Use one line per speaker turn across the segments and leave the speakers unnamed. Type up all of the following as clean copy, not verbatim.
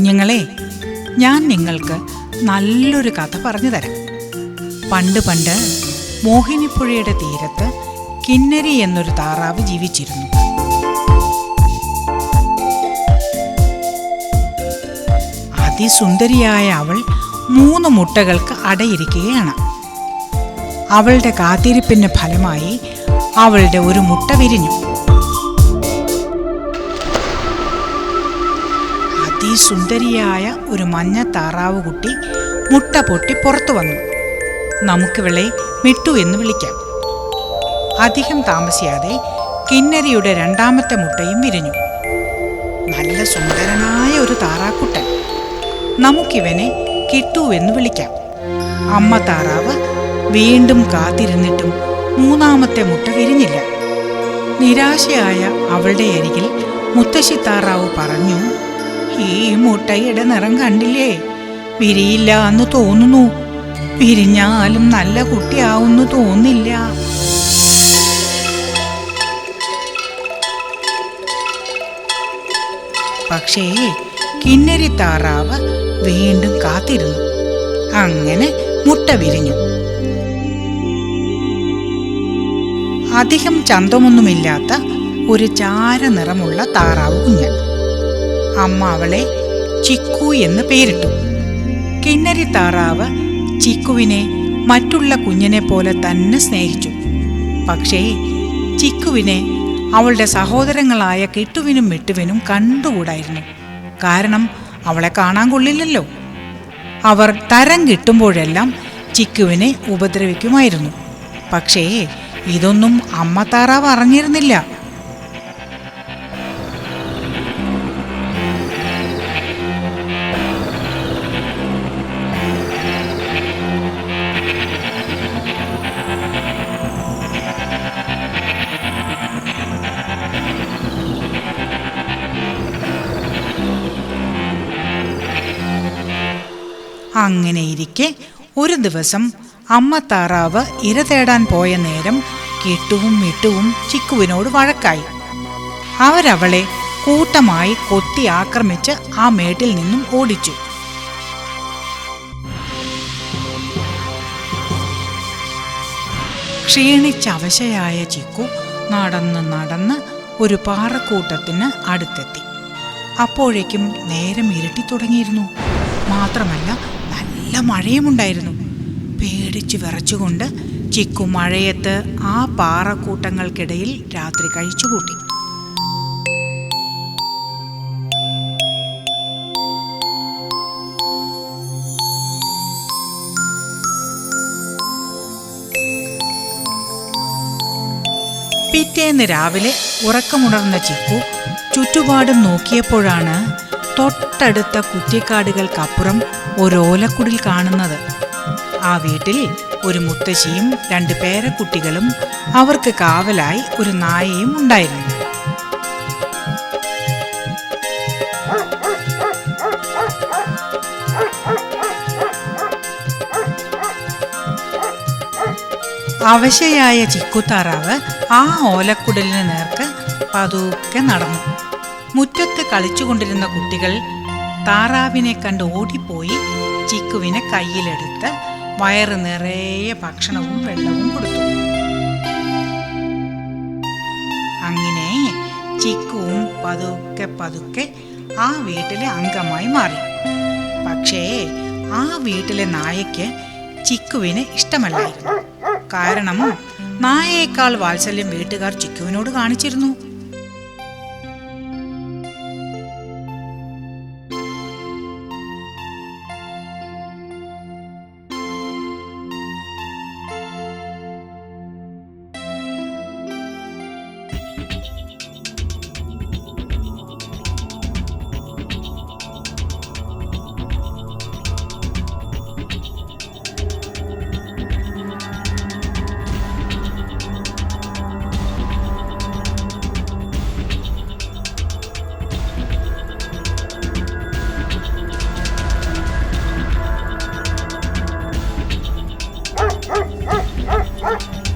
കുഞ്ഞുങ്ങളെ, ഞാൻ നിങ്ങൾക്ക് നല്ലൊരു കഥ പറഞ്ഞു തരാം. പണ്ട് പണ്ട് മോഹിനിപ്പുഴയുടെ തീരത്ത് കിന്നരി എന്നൊരു താറാവ് ജീവിച്ചിരുന്നു. അതിസുന്ദരിയായ അവൾ 3 മുട്ടകൾക്ക് അടയിരിക്കുകയാണ്. അവളുടെ കാത്തിരിപ്പിന്റെ ഫലമായി അവളുടെ ഒരു മുട്ട വിരിഞ്ഞു. അതിസുന്ദരിയായ ഒരു മഞ്ഞ താറാവ് കുട്ടി മുട്ട പൊട്ടി പുറത്തു വന്നു. നമുക്കിവളെ മിട്ടു എന്ന് വിളിക്കാം. അധികം താമസിയാതെ കിന്നരിയുടെ 2ാമത്തെ മുട്ടയും വിരിഞ്ഞു. നല്ല സുന്ദരനായ ഒരു താറാക്കുട്ടൻ. നമുക്കിവനെ കിട്ടു എന്ന് വിളിക്കാം. അമ്മ താറാവ് വീണ്ടും കാത്തിരുന്നിട്ടും 3ാമത്തെ മുട്ട വിരിഞ്ഞില്ല. നിരാശയായ അവളുടെ അരികിൽ മുത്തശ്ശി താറാവ് പറഞ്ഞു, ഈ മുട്ടയുടെ നിറം കണ്ടില്ലേ? വിരിയില്ല എന്ന് തോന്നുന്നു. വിരിഞ്ഞാലും നല്ല കുട്ടിയാവുന്നു തോന്നില്ല. പക്ഷേ കിന്നരി താറാവ് വീണ്ടും കാത്തിരുന്നു. അങ്ങനെ മുട്ട വിരിഞ്ഞു. അധികം ചന്തമൊന്നുമില്ലാത്ത ഒരു ചാര നിറമുള്ള താറാവ് കുഞ്ഞ്. അമ്മ അവളെ ചിക്കു എന്ന് പേരിട്ടു. കിന്നരി താറാവ് ചിക്കുവിനെ മറ്റുള്ള കുഞ്ഞിനെ പോലെ തന്നെ സ്നേഹിച്ചു. പക്ഷേ ചിക്കുവിനെ അവളുടെ സഹോദരങ്ങളായ കിട്ടുവിനും മിട്ടുവിനും കണ്ടുകൂടായിരുന്നു. കാരണം അവളെ കാണാൻ കൊള്ളില്ലല്ലോ. അവർ തരം കിട്ടുമ്പോഴെല്ലാം ചിക്കുവിനെ ഉപദ്രവിക്കുമായിരുന്നു. പക്ഷേ ഇതൊന്നും അമ്മ താറാവ് അറിഞ്ഞിരുന്നില്ല. അങ്ങനെയിരിക്കെ ഒരു ദിവസം അമ്മ താറാവ് ഇര തേടാൻ പോയ നേരം കിട്ടുവും മിട്ടുവും ചിക്കുവിനോട് വഴക്കായി. അവരവളെ കൂട്ടമായി കൊത്തി ആക്രമിച്ച് ആ മേട്ടിൽ നിന്നും ഓടിച്ചു. ക്ഷീണിച്ചവശയായ ചിക്കു നടന്ന് നടന്ന് ഒരു പാറക്കൂട്ടത്തിന് അടുത്തെത്തി. അപ്പോഴേക്കും നേരം ഇരുട്ടി തുടങ്ങിയിരുന്നു. മാത്രമല്ല നല്ല മഴയുമുണ്ടായിരുന്നു. പേടിച്ചു വിറച്ചുകൊണ്ട് ചിക്കു മഴയത്ത് ആ പാറക്കൂട്ടങ്ങൾക്കിടയിൽ രാത്രി കഴിച്ചുകൂട്ടി. പിറ്റേന്ന് രാവിലെ ഉറക്കമുണർന്ന ചിക്കു ചുറ്റുപാടും നോക്കിയപ്പോഴാണ് തൊട്ടടുത്ത കുറ്റിക്കാടുകൾക്കപ്പുറം ഒരോലക്കുടിൽ കാണുന്നത്. ആ വീട്ടിൽ ഒരു മുത്തശ്ശിയും 2 പേരക്കുട്ടികളും അവർക്ക് കാവലായി ഒരു നായയും ഉണ്ടായിരുന്നു. അവശയായ ചിക്കുത്താറാവ് ആ ഓലക്കുടലിന് നേർക്ക് പതുക്കെ നടന്നു. മുറ്റത്ത് കളിച്ചുകൊണ്ടിരുന്ന കുട്ടികൾ താറാവിനെ കണ്ട് ഓടിപ്പോയി ചിക്കുവിനെ കയ്യിലെടുത്ത് വയറ് നിറയെ ഭക്ഷണവും വെള്ളവും കൊടുത്തു. അങ്ങനെ ചിക്കുവും പതുക്കെ പതുക്കെ ആ വീട്ടിലെ അംഗമായി മാറി. പക്ഷേ ആ വീട്ടിലെ നായയ്ക്ക് ചിക്കുവിനെ ഇഷ്ടമല്ലായിരുന്നു. കാരണം നായയേക്കാൾ വാത്സല്യം വീട്ടുകാർ ചിക്കുവിനോട് കാണിച്ചിരുന്നു.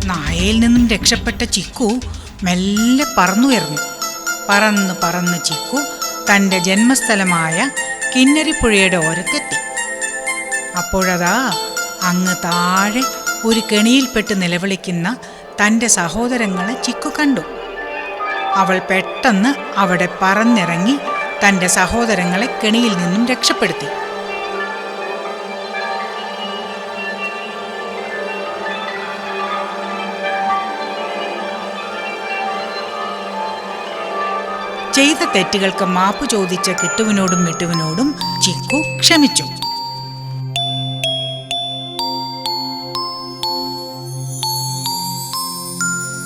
നായയിൽ നിന്നും രക്ഷപ്പെട്ട ചിക്കു മെല്ലെ പറന്നുയർന്നു. പറന്ന് പറന്ന് ചിക്കു തൻ്റെ ജന്മസ്ഥലമായ കിന്നരിപ്പുഴയുടെ ഓരത്തെത്തി. അപ്പോഴതാ അങ്ങ് താഴെ ഒരു കെണിയിൽപ്പെട്ട് നിലവിളിക്കുന്ന തൻ്റെ സഹോദരങ്ങളെ ചിക്കു കണ്ടു. അവൾ പെട്ടെന്ന് അവിടെ പറന്നിറങ്ങി തൻ്റെ സഹോദരങ്ങളെ കെണിയിൽ നിന്നും രക്ഷപ്പെടുത്തി. ചെയ്ത തെറ്റുകൾക്ക് മാപ്പ് ചോദിച്ച കിട്ടുവിനോടും മിട്ടുവിനോടും ചിക്കു ക്ഷമിച്ചു.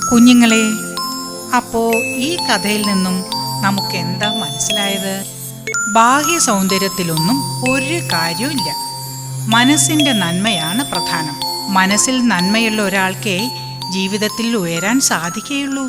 കുഞ്ഞുങ്ങളെ, അപ്പോ ഈ കഥയിൽ നിന്നും നമുക്ക് എന്താ മനസ്സിലായത്? ബാഹ്യ സൗന്ദര്യത്തിലൊന്നും ഒരു കാര്യമില്ല. മനസ്സിൻ്റെ നന്മയാണ് പ്രധാനം. മനസ്സിൽ നന്മയുള്ള ഒരാൾക്കേ ജീവിതത്തിൽ ഉയരാൻ സാധിക്കുകയുള്ളൂ.